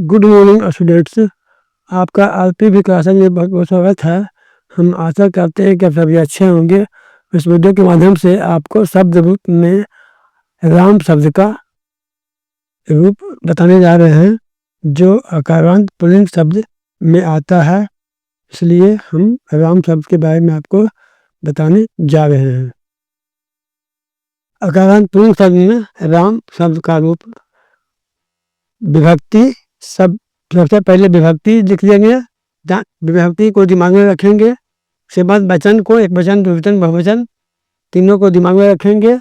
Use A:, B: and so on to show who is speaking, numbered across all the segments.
A: Good morning students, आपका आरपीवी classes में बहुत बहुत स्वागत है। हम आशा करते हैं कि आप सभी अच्छे होंगे। इस वीडियो के माध्यम से आपको शब्द रूप में राम शब्द का रूप बताने जा रहे हैं जो अकारांत पुल्लिंग शब्द में आता है, इसलिए हम राम शब्द के बारे में आपको बताने जा रहे हैं। अकारांत पुल्लिंग शब्द में राम शब्द का रूप विभक्ति सबसे पहले विभक्ति लिख लेंगे, विभक्ति को दिमाग में रखेंगे। उसके बाद वचन को एक वचन, द्विवचन, बहुवचन तीनों को दिमाग में रखेंगे।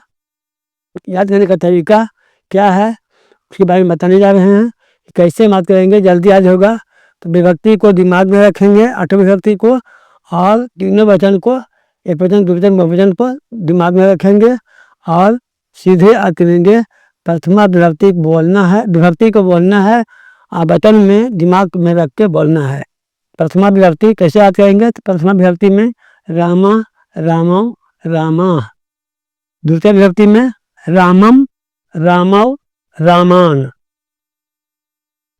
A: याद करने का तरीका क्या है उसके बारे में बताने जा रहे हैं। कैसे बात करेंगे जल्दी याद होगा। तो विभक्ति को दिमाग में रखेंगे, अष्ट विभक्ति को, और तीनों वचन को एक वचन, द्विवचन, बहुवचन को दिमाग में रखेंगे और सीधे याद करेंगे। प्रथमा विभक्ति बोलना है, विभक्ति को बोलना है और वचन में दिमाग में रख के बोलना है। प्रथमा विभक्ति कैसे याद करेंगे? तो प्रथमा विभक्ति में रामा, रामौ, रामा। द्वितीय विभक्ति में रामम, रामौ, रामान।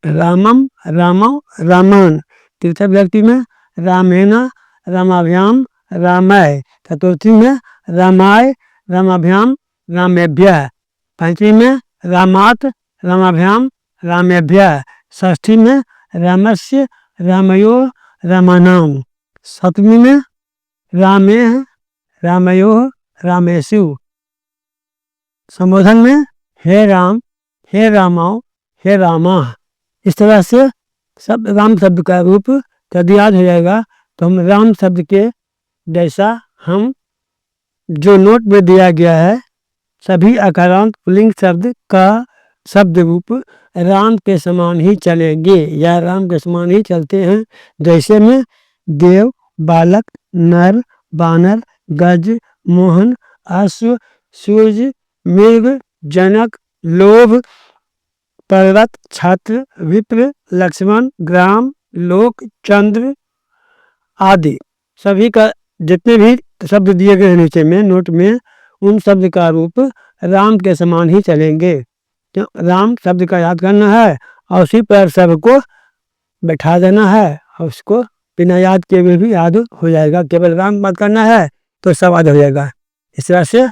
A: रामम, रामौ, रामान। तृतीय विभक्ति में रामेण, रामाभ्याम, रामाय। चतुर्थी में रामाय, रामाभ्याम, रामेभ्यः। पंचमी में रामात, रामाभ्याम, रामेभ्यः। षष्ठी में रामस्य, रामयोः, रामानाम। सप्तमी में रामेः, रामयोः, रामेषु। संबोधन में हे राम, हे रामौ, हे रामाः। इस तरह से सब राम शब्द का रूप यदि याद हो जाएगा तो हम राम शब्द के जैसा हम जो नोट में दिया गया है सभी अकारांत पुल्लिंग शब्द का शब्द रूप राम के समान ही चलेंगे या राम के समान ही चलते हैं। जैसे में देव, बालक, नर, बानर, गज, मोहन, अश्व, सूर्य, मृग, जनक, लोभ, पर्वत, छत्र, विप्र, लक्ष्मण, ग्राम, लोक, चंद्र आदि सभी का जितने भी शब्द दिए गए नीचे में नोट में उन शब्द का रूप राम के समान ही चलेंगे। तो राम शब्द का याद करना है और उसी पर सबको बैठा देना है और उसको बिना याद किए हुए भी याद हो जाएगा। केवल राम बात करना है तो सब याद हो जाएगा। इस तरह से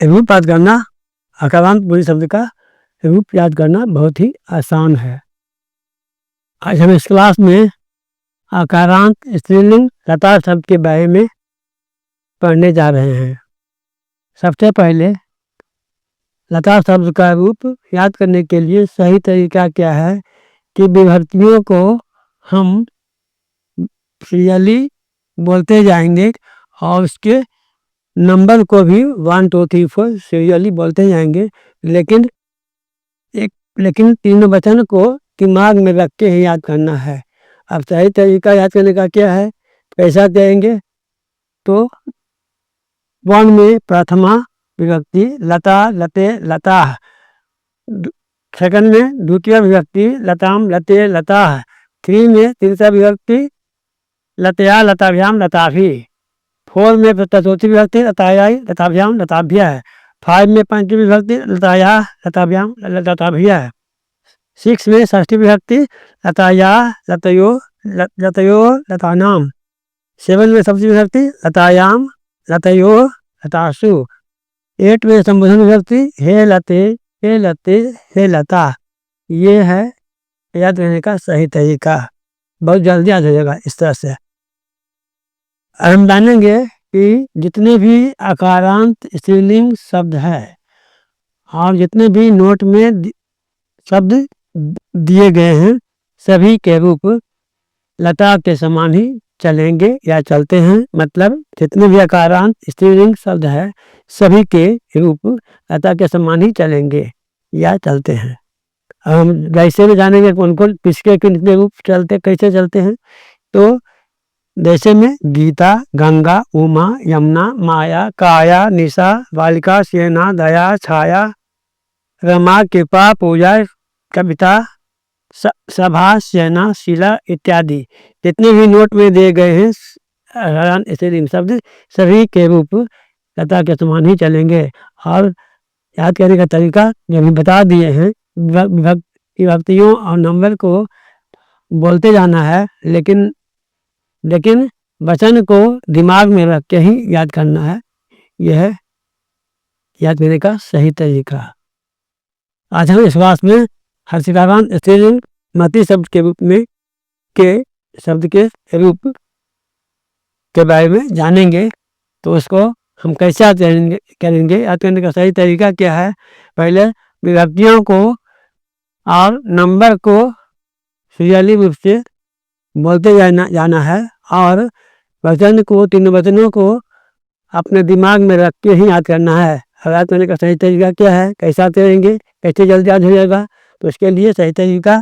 A: रूप याद करना, अकारांत पुल्लिंग शब्द का रूप याद करना बहुत ही आसान है। आज हम इस क्लास में अकारांत स्त्रीलिंग लता शब्द के बारे में पढ़ने जा रहे हैं। सबसे पहले लता शब्द का रूप याद करने के लिए सही तरीका क्या है कि विभक्तियों को हम सीरियली बोलते जाएंगे और उसके नंबर को भी 1 2 3 4 सीरियली बोलते जाएंगे, लेकिन तीनों वचन को दिमाग में रख के ही याद करना है। अब सही तरीका याद करने का क्या है, कैसा कहेंगे? तो 1 में प्रथमा विभक्ति लता, लते, लताः। सेकंड में द्वितीय विभक्ति लताम, लते, लताः। 3 में तृतीय विभक्ति लतया, लताभ्याम, लताभिः। 4 में चतुर्थी विभक्ति लतायै, लताभ्याम, लताभ्यः। 5 में पंचमी विभक्ति लतायाः, लताभ्याम, लताभ्यः। 6 में षष्ठी विभक्ति लतायाः, लतयोः, लतानाम। 7 में सप्तमी विभक्ति लतायाम, लतयोः, लतासु। 8 में संबोधन विभक्ति हे लते, हे लते, हे लता। ये है याद रहने का सही तरीका, बहुत जल्दी याद हो जाएगा। इस तरह से हम जानेंगे कि जितने भी अकारांत स्त्रीलिंग शब्द है और जितने भी नोट में शब्द दिए गए हैं सभी के रूप लता के समान ही चलेंगे या चलते हैं। मतलब जितने भी अकारांत स्त्रीलिंग शब्द है सभी के रूप लता के समान ही चलेंगे या चलते हैं। हम जैसे भी जानेंगे कौन कौन किसके कितने रूप चलते, कैसे चलते हैं। तो जैसे में गीता, गंगा, उमा, यमुना, माया, काया, निशा, बालिका, सेना, दया, छाया, रमा, कृपा, पूजा, कविता, सभा, सेना, शिला इत्यादि जितने भी नोट में दिए गए हैं स्त्रीलिंग शब्द सभी के रूप लता के समान ही चलेंगे। और याद करने का तरीका जो भी बता दिए हैं विभक्तियों और नंबर को बोलते जाना है, लेकिन वचन को दिमाग में रख के ही याद करना है। यह है याद करने का सही तरीका। आज हम इस क्लास में हर्षिकाराम स्त्रीलिंग मति शब्द के रूप में शब्द के रूप के बारे में जानेंगे। तो उसको हम कैसे याद करेंगे। याद करने का सही तरीका क्या है? पहले विभक्तियों को और नंबर को सीरियली रूप से बोलते जाना है और वचन को, तीनों वचनों को अपने दिमाग में रख के ही याद करना है। अब याद करने का सही तरीका क्या है, कैसे याद करेंगे, कैसे जल्दी याद हो जाएगा? तो इसके लिए सही तरीका,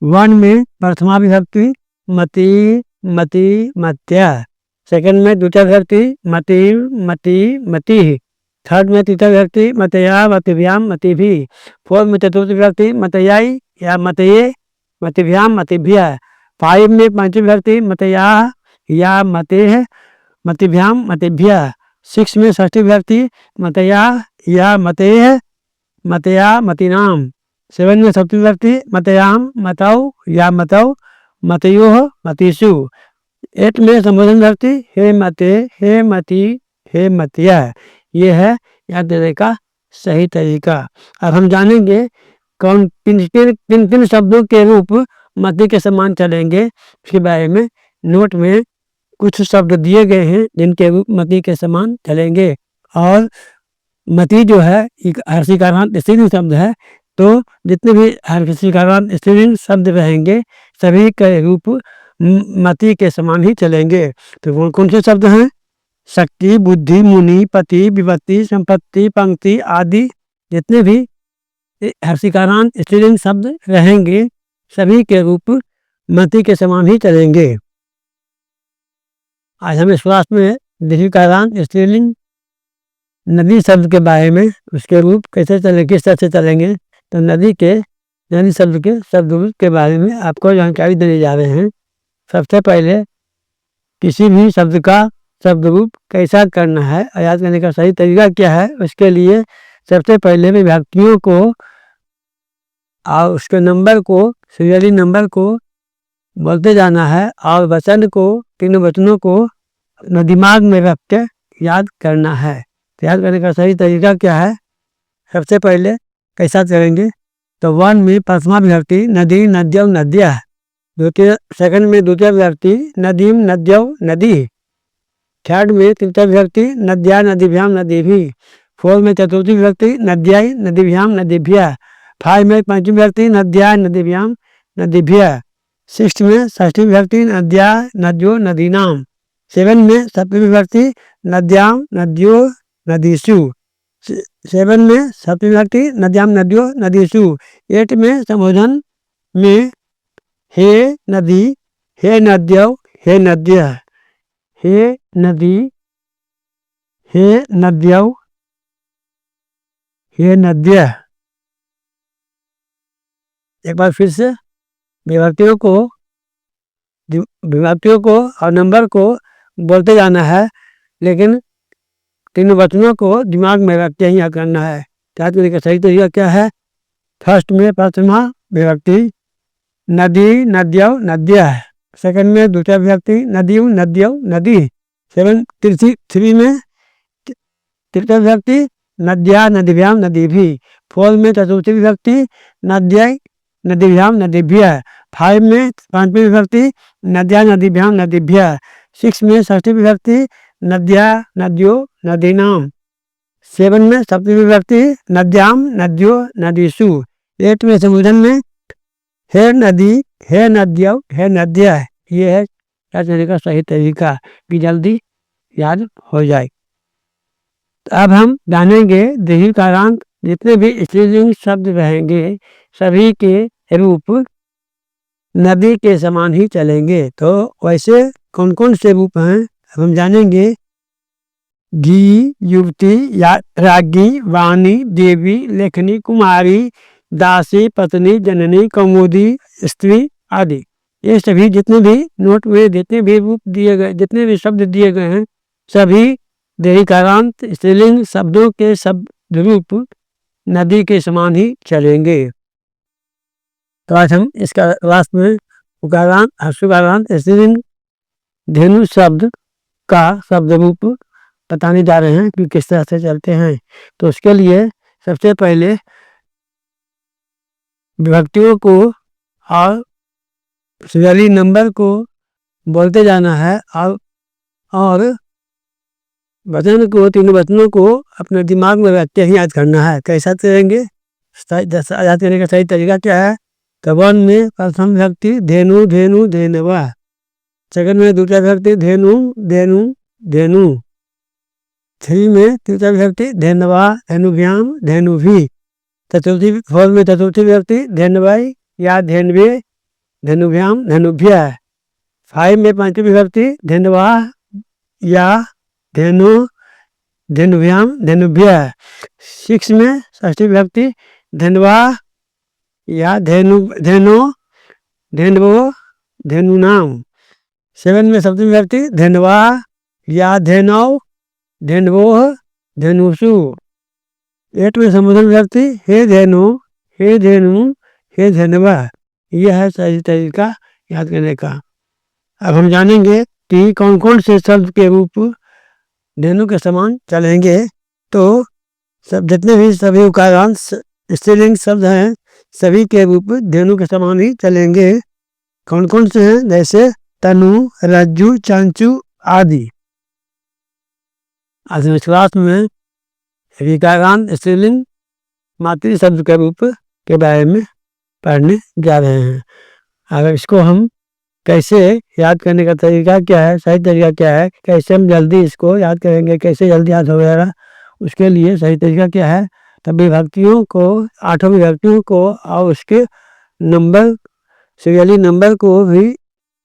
A: वन में प्रथमा विभक्ति मति, मति, मत्या। सेकंड में द्वितीय विभक्ति मति, मति, मति। थर्ड में तृतीय विभक्ति मतया, मतिभ्याम, मतिभि। फोर्थ में चतुर्थ विभक्ति मतयाई या मतये, मतिभ्याम, मतिभ्य। फाइव में पंचमी विभक्ति मतया या मते, मतिभ्याम, मतिभ्य। सिक्स में षष्ठी विभक्ति मतया या मते, मतया, मतिनाम। सेवन में सप्तमी विभक्ति मतयाम, मतौ या मतौ, मतयोः, मतिषु। एट में संबोधन विभक्ति हे मते, हे मति, हे मतिया। ये है याद देने का सही तरीका। अब हम जानेंगे किन शब्दों के रूप मति के समान चलेंगे। इसके बारे में नोट में कुछ शब्द दिए गए हैं जिनके रूप मति के समान चलेंगे। और मति जो है एक हर्षिकारांत स्त्रीलिंग शब्द है, तो जितने भी हर्षिकारांत स्त्रीलिंग शब्द रहेंगे सभी के रूप मति के समान ही चलेंगे। तो कौन कौन से शब्द हैं? शक्ति, बुद्धि, मुनि, पति, विपत्ति, संपत्ति, पंक्ति आदि जितने भी हर्षिकारांत स्त्रीलिंग शब्द रहेंगे सभी के रूप मति के समान ही चलेंगे। आज हम इस क्लास में दीर्घिकारांत स्त्रीलिंग नदी शब्द के बारे में, उसके रूप कैसे चलेंगे, किस तरह से चलेंगे, तो नदी शब्द के शब्द रूप के बारे में आपको जानकारी देने जा रहे हैं। सबसे पहले किसी भी शब्द का शब्द रूप कैसा करना है, याद करने का सही तरीका क्या है, उसके लिए सबसे पहले विभक्तियों को और उसके नंबर को, सीरियली नंबर को बोलते जाना है और वचन को, तीनों वचनों को अपने दिमाग में रख के याद करना है। तो याद करने का सही तरीका क्या है? सबसे पहले कैसा करेंगे? तो वन में प्रथमा विभक्ति नदी, नद्यौ, नद्या। द्वितीय सेकंड में द्वितीय विभक्ति नदीम, नद्यौ, नदी। थर्ड में तृतीय विभक्ति नद्या, नदीभ्याम, नदीभि। फोर्थ में चतुर्थी विभक्ति नद्याय, नदीभ्याम, नदीभ्य। फाइव में पंचमी विभक्ति नद्याय, नदीभ्याम, नदीभ्य। सिक्स में षष्ठी विभक्ति नद्या, नद्यो, नदीनाम। सेवन में सप्तमी विभक्ति नद्याम, नद्यो, नदीषु। सेवन में सप्तमी विभक्ति नद्याम, नद्यो, नदीषु। एट में संबोधन में हे नदी, हे नद्यौ, हे नद्य। हे नदी, हे नद्यौ, हे नद्य। एक बार फिर से विभक्तियों को और नंबर को बोलते जाना है, लेकिन तीनों वचनों को दिमाग में रख के ही याद करना है। याद करने का सही तरीका क्या है? फर्स्ट में प्रथमा विभक्ति नदी, नद्यौ, नद्या। सेकंड में द्वितीय विभक्ति नदीम, नद्यौ, नदी। थ्री में तृतीय विभक्ति नद्या, नदीभ्याम, नदीभि। फोर्थ में चतुर्थी विभक्ति नद्याय, नदीभ्याम, नदीभ्य। फाइव में पांचवी विभक्ति नद्या, नदीभ्याम, नदीभ्य। सिक्स में षष्ठी विभक्ति नद्या, नद्यो, नदीनाम। सेवन में सप्तमी विभक्ति नद्याम, नद्यो, नदीषु। एट में संबोधन में हे नदी, हे नद्यौ, हे नद्या। ये है याद करने का सही तरीका कि जल्दी याद हो जाए। तो अब हम जानेंगे दीर्घिकारांत जितने भी स्त्रीलिंग शब्द रहेंगे सभी के रूप नदी के समान ही चलेंगे। तो वैसे कौन कौन से रूप हैं अब हम जानेंगे। घी, युवती, राज्ञी, वाणी, देवी, लेखनी, कुमारी, दासी, पत्नी, जननी, कौमुदी, स्त्री आदि। ये सभी जितने भी नोट में जितने भी रूप दिए गए, जितने भी शब्द दिए गए हैं सभी दीर्घिकारांत स्त्रीलिंग शब्दों के शब्द रूप नदी के समान ही चलेंगे। तो आज हम इसका लास्ट में उकारांत हर्षुकारांत स्त्रीलिंग धेनु शब्द का शब्द रूप बताने जा रहे हैं कि किस तरह से चलते हैं। तो उसके लिए सबसे पहले विभक्तियों को और सीरियली नंबर को बोलते जाना है और वचन को, तीनों वचनों को अपने दिमाग में रख के ही याद करना है। कैसा करेंगे, याद करने का सही तरीका क्या है? तो वन में प्रथम विभक्ति धेनु धेनु धेनवा, सेकंड में दूसरा विभक्ति धेनु धेनु धेनु, थ्री में तृतीय विभक्ति धेनवा धेनुभ्याम धेनुभि, फोर्थ में चतुर्थी विभक्ति धेनवाई या धेनवे धेनुभ्याम धेनुभ्य, फाइव में पंचमी विभक्ति धेनवा या धेनु धेनुभ्याम धेनुभ्य, सिक्स में षष्ठी विभक्ति धेनवा या धेनु धेनु धेनवो धेनुनाम, सेवन में सप्तमी विभक्ति धेनवा या धेनव धेनवो धेनुषु, एट में संबोधन विभक्ति हे धेनु हे धेनु हे धेनवा। यह है सही तरीका याद करने का। अब हम जानेंगे कि कौन कौन से शब्द के रूप धेनु के समान चलेंगे। तो सब जितने भी सभी उकारांत स्त्रीलिंग शब्द हैं सभी के रूप धेनु के समान ही चलेंगे। कौन कौन से हैं? जैसे तनु रज्जु चांचू आदि। आज इस क्लास में विकारांत स्त्रीलिंग मातृ शब्द के रूप के बारे में पढ़ने जा रहे हैं। अगर इसको हम कैसे याद करने का तरीका क्या है, सही तरीका क्या है, कैसे हम जल्दी इसको याद करेंगे, कैसे जल्दी याद हो जाएगा, उसके लिए सही तरीका क्या है? तब विभक्तियों को, आठों विभक्तियों को और उसके नंबर, सीरियली नंबर को भी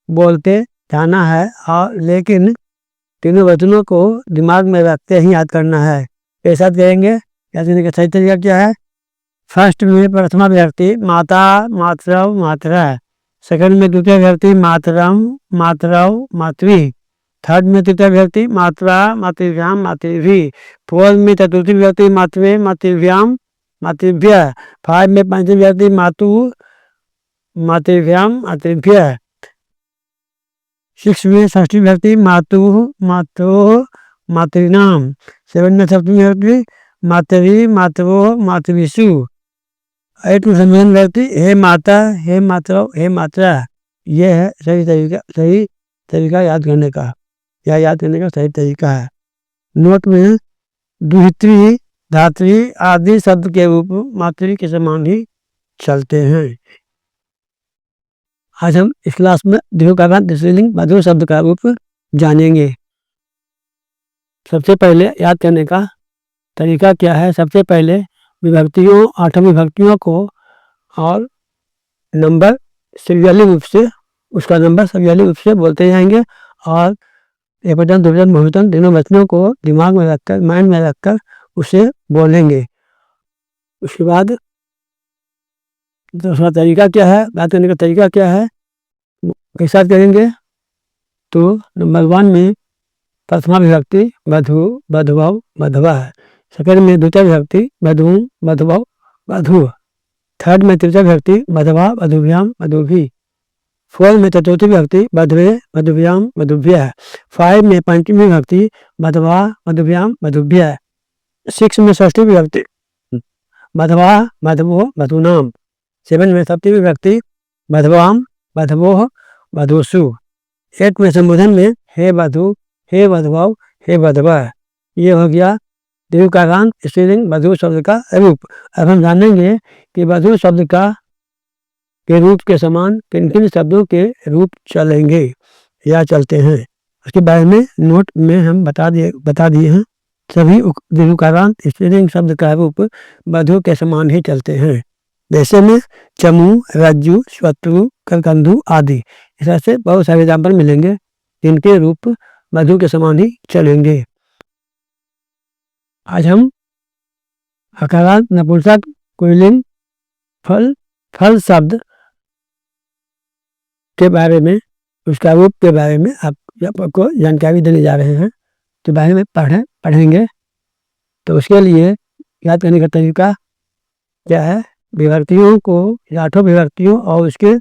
A: बोलते जाना है और लेकिन तीनों वचनों को दिमाग में रखते ही याद करना है। ऐसा करेंगे, याद करने का सही तरीका क्या है? फर्स्ट में प्रथमा विभक्ति माता मातरव मात्रा, सेकंड में द्वितीय विभक्ति मातरम मातरव मातृ, थर्ड में तृतीय विभक्ति मात्रा मातृभ्याम मातृभि, फोर्थ में चतुर्थी विभक्ति मातृ मातृभ्याम मातृभ्य, फाइव में पंचमी विभक्ति मातु मातृभ्याम मातृभ्य, सिक्स में षष्ठी विभक्ति मातु मातो मातृनाम, सेवन में सप्तमी विभक्ति मातृ मातवो मातृषु, एट में संबोधन विभक्ति हे माता हे मातरव हे मात्रा। यह है सही तरीका याद करने का, या याद करने का सही तरीका है। नोट में दुहित्री धात्री आदि शब्द के रूप मातृ के समान ही चलते हैं। आज हम इस क्लास में दीर्घकारांत स्त्रीलिंग मधुर शब्द का रूप जानेंगे। सबसे पहले याद करने का तरीका क्या है? सबसे पहले विभक्तियों, आठों विभक्तियों को और नंबर सीरियली रूप से, उसका नंबर सीरियली रूप से बोलते जाएंगे और एकवचन द्विवचन बहुवचन तीनों वचनों को दिमाग में रखकर, माइंड में रखकर उसे बोलेंगे। उसके बाद दूसरा तरीका क्या है, बात करने का तरीका क्या है, कैसा करेंगे? तो नंबर वन में प्रथमा विभक्ति वधु वधुवव वधवा, सेकंड में द्वितीय विभक्ति वधु वधुवव वधु, थर्ड में तृतीय विभक्ति वधवा वधुभ्याम वधुभि, फोर्थ में चतुर्थी विभक्ति वधवे वधुभ्याम वधुभ्य, फाइव में पंचमी विभक्ति वधवा वधुभ्याम वधुभ्य, सिक्स में षष्ठी विभक्ति वधवा वधवो वधुनाम, सेवन में सप्तमी विभक्ति वधवाम वधवोह वधुषु, एट में संबोधन में हे वधु हे वधवाओ हे वधवा। ये हो गया दीर्घकारांत स्त्रीलिंग मधुर शब्द का रूप। अब हम जानेंगे कि मधुर शब्द के रूप के समान किन किन शब्दों के रूप चलेंगे या चलते हैं, उसके बारे में नोट में हम बता दिए हैं। सभी दीर्घकारांत स्त्रीलिंग शब्द का रूप मधुर के समान ही चलते हैं। जैसे में चमू रज्जु शत्रु करकंधु आदि, इस तरह से बहुत सारे एग्जाम्पल मिलेंगे जिनके रूप मधु के समान ही चलेंगे। आज हम हकारांत नपुंसक पुल्लिंग फल शब्द के बारे में, उसका रूप के बारे में आपको जानकारी देने जा रहे हैं, के बारे में पढ़ेंगे। तो उसके लिए याद करने का तरीका क्या है? विभक्तियों को या आठों विभक्तियों और उसके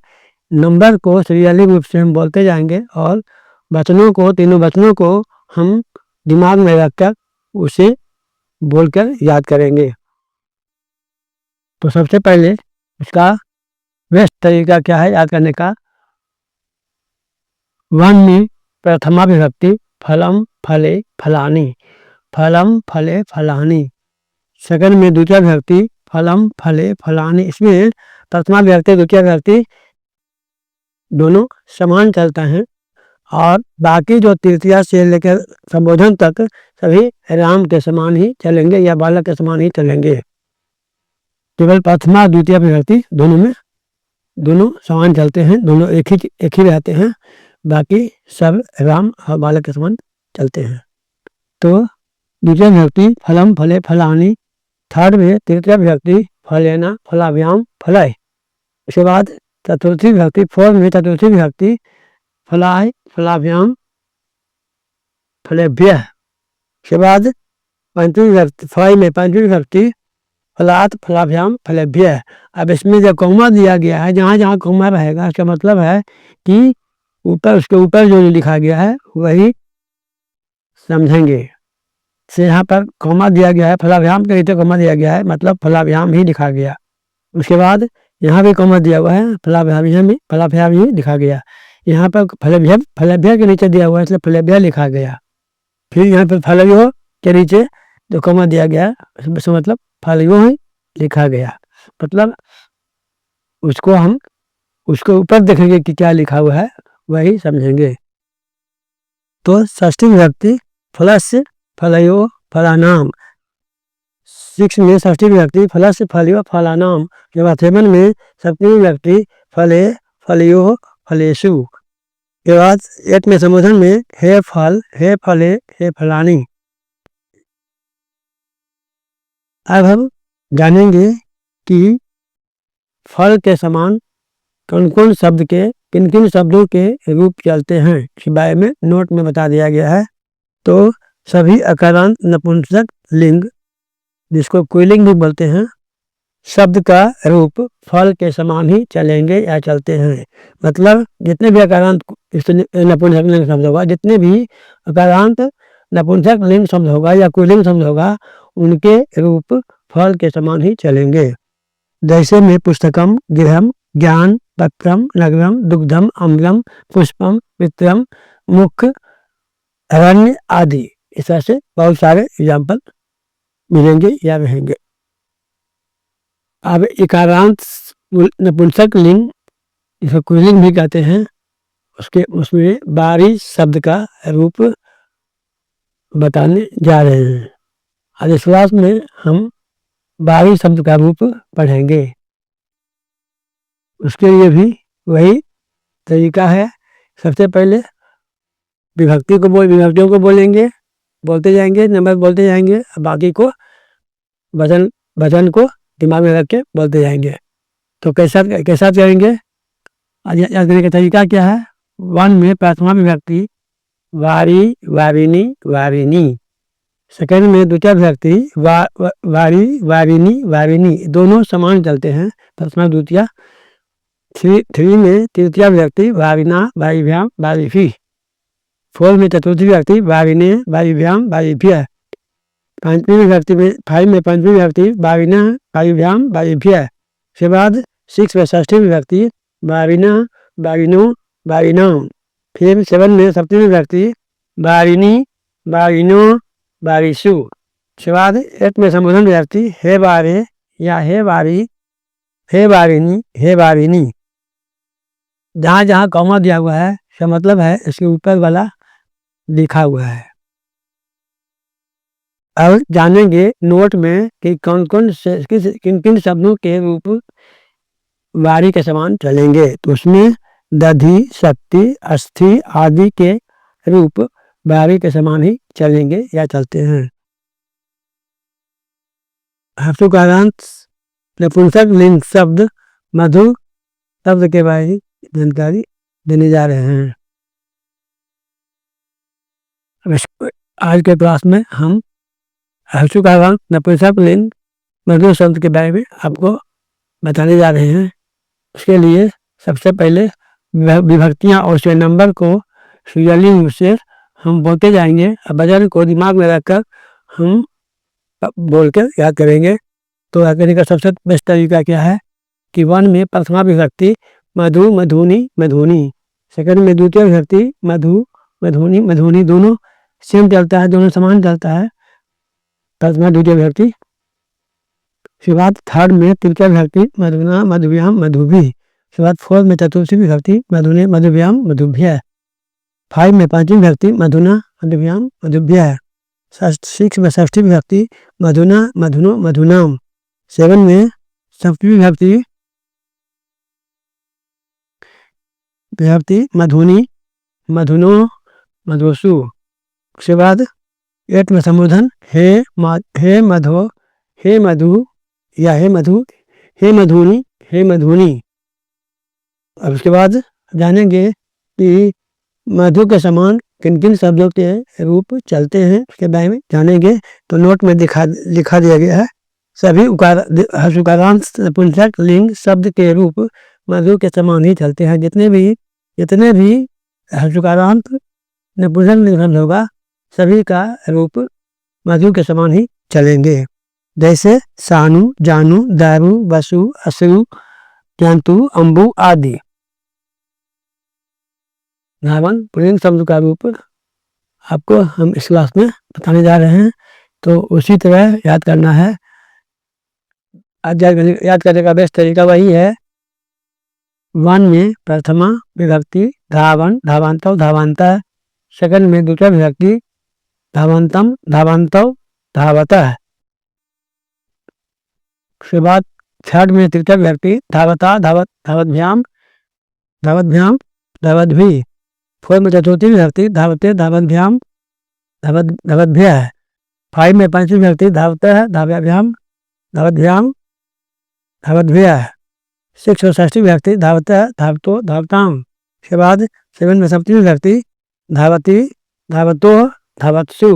A: नंबर को सीरियली रूप से हम बोलते जाएंगे और वचनों को, तीनों वचनों को हम दिमाग में रखकर उसे बोलकर याद करेंगे। तो सबसे पहले इसका बेस्ट तरीका क्या है याद करने का? वन में प्रथमा विभक्ति फलम फले फलानी, फलम फले फलानी। सेकंड में द्वितीय विभक्ति फलम फले फलानी। इसमें प्रथमा विभक्ति द्वितीय विभक्ति दोनों समान चलता है और बाकी जो तृतीया से लेकर संबोधन तक सभी राम के समान ही चलेंगे या बालक के समान ही चलेंगे। केवल प्रथमा द्वितीय विभक्ति दोनों समान चलते हैं, दोनों एक ही रहते हैं, बाकी सब राम और बालक के समान चलते हैं। तो द्वितीय विभक्ति फलम फले फलानी, थर्ड में तृतीय विभक्ति फलेना फलाभ्याम फलाए। उसके बाद चतुर्थी विभक्ति, फोर्थ में चतुर्थी विभक्ति फलाए फलाभ्याम फलेभ्य। उसके बाद पंचमी विभक्ति, फाइव में पंचमी विभक्ति फलात फलाभ्याम फलेभ्य। अब इसमें जब कौमा दिया गया है, जहाँ जहाँ कौमा रहेगा इसका मतलब है कि ऊपर, उसके ऊपर जो लिखा गया है वही समझेंगे। से यहाँ पर कौमा दिया गया है, फलाभ्याम के नीचे कौमा दिया गया है, मतलब फलाभ्याम ही लिखा गया। उसके बाद यहाँ भी कौमा दिया हुआ है, फलाभ्याम ही लिखा गया। यहाँ पर फलेभ्य के नीचे दिया हुआ है, इसलिए फलेभ्य लिखा गया। फिर यहाँ पर फलयो के नीचे जो कौमा दिया गया उसका मतलब फलयो ही लिखा गया। मतलब उसको हम उसके ऊपर देखेंगे कि क्या लिखा हुआ है, वही समझेंगे। तो षष्ठी विभक्ति फलस फलयो फलानाम। सिक्स में षष्ठी विभक्ति फलस फलयो फलानाम। के बाद सेवन में सप्तमी विभक्ति फले फलयो फलेषु। के बाद एट में संबोधन में हे फल हे फले हे फलानी। अब हम जानेंगे कि फल के समान कौन कौन शब्द के, किन किन शब्दों के रूप चलते हैं, इस बारे में नोट में बता दिया गया है। तो सभी अकारांत नपुंसक लिंग, जिसको पुल्लिंग भी बोलते हैं, शब्द का रूप फल के समान ही चलेंगे या चलते हैं। मतलब जितने भी अकारांत नपुंसक लिंग शब्द होगा, जितने भी अकारांत नपुंसक लिंग शब्द होगा या पुल्लिंग शब्द होगा, उनके रूप फल के समान ही चलेंगे। जैसे में पुस्तकम, गृहम, ज्ञान, पत्रम, नगरम, दुग्धम, अम्लम, पुष्पम, मित्रम, मुख, अरण्य आदि। इस तरह से बहुत सारे एग्जाम्पल मिलेंगे या रहेंगे। अब इकारांत नपुंसक लिंग, जिसे पुल्लिंग भी कहते हैं, उसमें बारी शब्द का रूप बताने जा रहे हैं। आज इस क्लास में हम बारी शब्द का रूप पढ़ेंगे। उसके लिए भी वही तरीका है। सबसे पहले विभक्तियों को बोलेंगे, बोलते जाएंगे, नंबर बोलते जाएंगे, बाकी को वचन को दिमाग में रख के बोलते जाएंगे। तो कैसा करेंगे? याद करने का तरीका क्या है? वन में प्रथमा विभक्ति वारी वारिनी वारिनी। सेकंड में द्वितीय विभक्ति वारी वारिनी वारिनी, दोनों समान चलते हैं, प्रथमा द्वितीय। थ्री में तृतीय विभक्ति वारिना वारिभ्याम वारिभि। फोर में चतुर्थी विभक्ति वारिने वारिभ्याम वारिभ्य। पंचमी विभक्ति में, फाइव में पंचमी विभक्ति वारिना वारिभ्याम वारिभ्य। उसके बाद सिक्स में षष्ठी विभक्ति वारिना वारिनो वारिनाम। फिर सेवन में सप्तमी विभक्ति वारिनी वारिनो वारिषु। उसके बाद एट में संबोधन विभक्ति हे बारे या हे बारी, हे बारिनी हे बारिनी। जहाँ जहाँ कॉमा दिया हुआ है इसका मतलब है इसके ऊपर वाला लिखा हुआ है। अब जानेंगे नोट में कि कौन कौन से किन किन शब्दों के रूप वारी के समान चलेंगे। तो उसमें दधि, शक्ति, अस्थि आदि के रूप वारी के समान ही चलेंगे या चलते हैं। हर्षोकारांत नपुंसक लिंग शब्द मधु शब्द के बारे में जानकारी देने जा रहे हैं। आज के क्लास में हम हर्षोकारांत नपुंसक लिंग मधु शब्द के बारे में आपको बताने जा रहे हैं। उसके लिए सबसे पहले विभक्तियां और उसके नंबर को सीरियली रूप से हम बोलते जाएंगे और वजन को दिमाग में रखकर हम बोल कर याद करेंगे। तो याद करने का सबसे बेस्ट तरीका क्या है कि वन में प्रथमा विभक्ति मधु मधुनी मधुनी, सेकंड में द्वितीय विभक्ति मधु मधुनी मधुनी, दोनों सेम चलता है, दोनों समान चलता है, प्रथमा द्वितीय विभक्ति। उसके बाद थर्ड में तृतीय विभक्ति मधुना मधुभ्याम मधुभी। उसके बाद फोर्थ में चतुर्थी विभक्ति मधुने मधुभ्याम मधुभ्य। 5 में पांचवी विभक्ति मधुना मधुभ्याम मधुभ्य। 6 में षष्ठी विभक्ति मधुना मधुनो मधुनाम। 7 में सप्तमी विभक्ति मधुनी मधुनो मधुसु। उसके बाद 8 में संबोधन हे मधो हे मधु या हे मधु हे मधुनी हे मधुनी। अब उसके बाद जानेंगे कि मधु के समान किन किन शब्दों के रूप चलते हैं, उसके बारे में जानेंगे। तो नोट में लिखा दिया गया है। सभी हर्षुकारांत नपुंसक लिंग शब्द के रूप मधु के समान ही चलते हैं। जितने भी हर्षुकारांत नपुंसक लिंग शब्द होगा सभी का रूप मधु के समान ही चलेंगे। जैसे सानु जानू दारू वसु अश्रु जंतु अंबु आदि। धावन पुल्लिंग शब्द का रूप आपको हम इस क्लास में बताने जा रहे हैं। तो उसी तरह याद करना है। याद करने का बेस्ट तरीका वही है। वन में प्रथमा विभक्ति धावन धावांतव धावांता। सेकंड में दूसरा विभक्ति धावंतम धावंतव धावतः। उसके बाद थर्ड में तृतीय विभक्ति धावता धावत धावतभ्याम धावतभ्याम धावतभी। फोर्थ में चतुर्थी विभक्ति धावते धावतभ्याम धावतभ्य। 5 में पंचमी विभक्ति धावतः धाव्याभ्याम धावतभ्याम धावतभ्य। 6 में षष्ठी विभक्ति धावतः धावतो धावताम। उसके बाद 7 में सप्तमी विभक्ति धावती धावतो धावत्सु।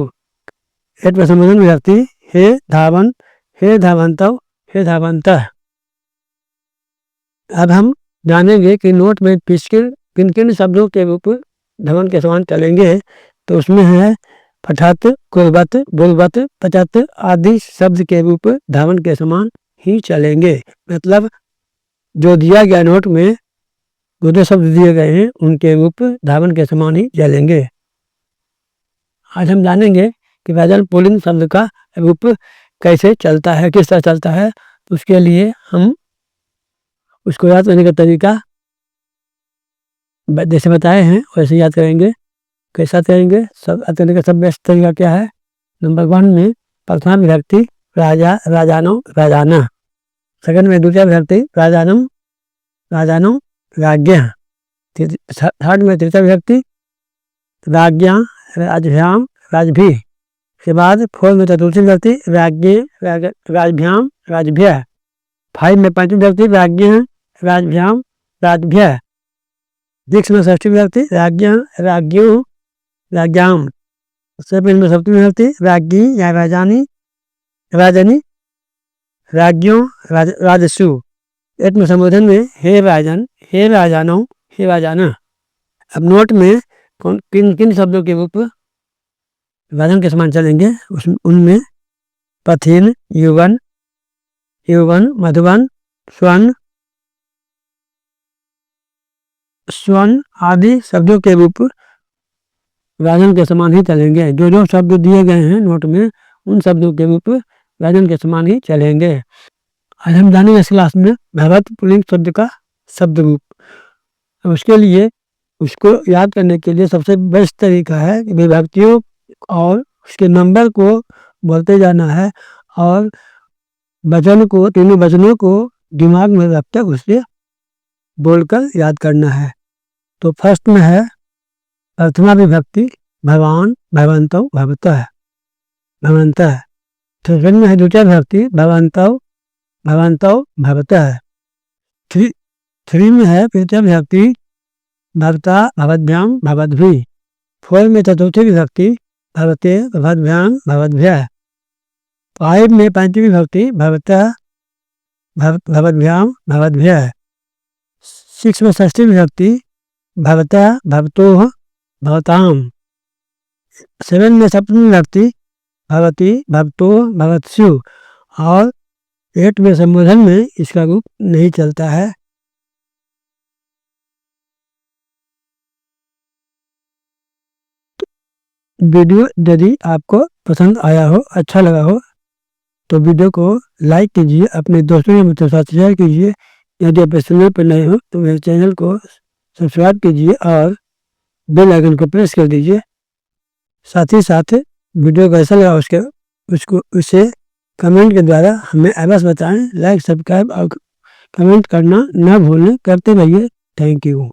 A: 8 में संबोधन विभक्ति हे धावन हे धावंतव हे धावंतः। अब हम जानेंगे कि नोट में किन किन शब्दों के रूप धवन के समान चलेंगे। तो उसमें है पठत कुर्बत बुलबत पचत आदि शब्द के रूप धावन के समान ही चलेंगे। मतलब जो दिया गया नोट में जो शब्द दिए गए हैं उनके रूप धावन के समान ही चलेंगे। आज हम जानेंगे कि वैजन पुल्लिंग शब्द का रूप कैसे चलता है, किस तरह चलता है। तो उसके लिए हम उसको याद करने का तरीका जैसे बताए हैं वैसे याद करेंगे। कैसा करेंगे सब याद करने का सब बेस्ट तरीका क्या है। नंबर 1 में प्रथमा विभक्ति राजा राजानो राजाना। सेकंड में दूसरा विभक्ति राजानम राजानो राज्ञ। थर्ड में तृतीय विभक्ति राज्ञा राजभ्याम राजभी। के बाद फोर्थ में चतुर्थी विभक्ति राज्ञे राजभ्याम राजभ्य। 5 में पंचमी विभक्ति राज्ञ राजभ्याम राजभ्य। 6 में षष्ठी विभक्ति राज्ञ राज्ञो राज्ञाम। 7 में सप्तमी विभक्ति राज्ञी या राजानी राजनी राज्ञों राजसु। 8 में संबोधन में हे राजन हे राजानो हे राजाना। अब नोट में किन किन शब्दों के रूप वादन के समान चलेंगे उनमें पथिन युवन यौवन मधुबन स्वर्ण स्वर्ण आदि शब्दों के रूप वादन के समान ही चलेंगे। जो शब्द दिए गए हैं नोट में उन शब्दों के रूप वादन के समान ही चलेंगे। आज हम जानेंगे इस क्लास में भगवत पुल्लिंग शब्द का शब्द रूप। उसके लिए उसको याद करने के लिए सबसे बेस्ट तरीका है कि विभक्तियों और उसके नंबर को बोलते जाना है और वचन को तीनों वचनों को दिमाग में रखकर उसे बोलकर याद करना है। तो फर्स्ट में है प्रथमा विभक्ति भगवान भगवंतव भगवतः भगवंतः। सेकंड में है द्वितीय विभक्ति भगवंतव भगवंतव भगवतः। 3 में है तृतीय विभक्ति भगवता भगवद्भ्याम भगवद्भी। 4 में चतुर्थी विभक्ति भगवते भगवद्भ्याम भगवद्भ्यः। 5 में पंचमी विभक्ति भगवतः भवद्भ्याम भवद्भ्यः। 6 में षष्ठी विभक्ति भवता भवतोः भवताम। 7 में सप्तमी विभक्ति भवती भवतोः भवत्सु। और 8 में संबोधन में इसका रूप नहीं चलता है। वीडियो यदि आपको पसंद आया हो, अच्छा लगा हो, तो वीडियो को लाइक कीजिए, अपने दोस्तों या मित्रों के साथ शेयर कीजिए। यदि आप इस चैनल पर नए हो तो मेरे चैनल को सब्सक्राइब कीजिए और बेल आइकन को प्रेस कर दीजिए। साथ ही साथ वीडियो कैसा लगा उसे कमेंट के द्वारा हमें अवश्य बताएं। लाइक, सब्सक्राइब और कमेंट करना ना भूलें। करते रहिए। Thank you.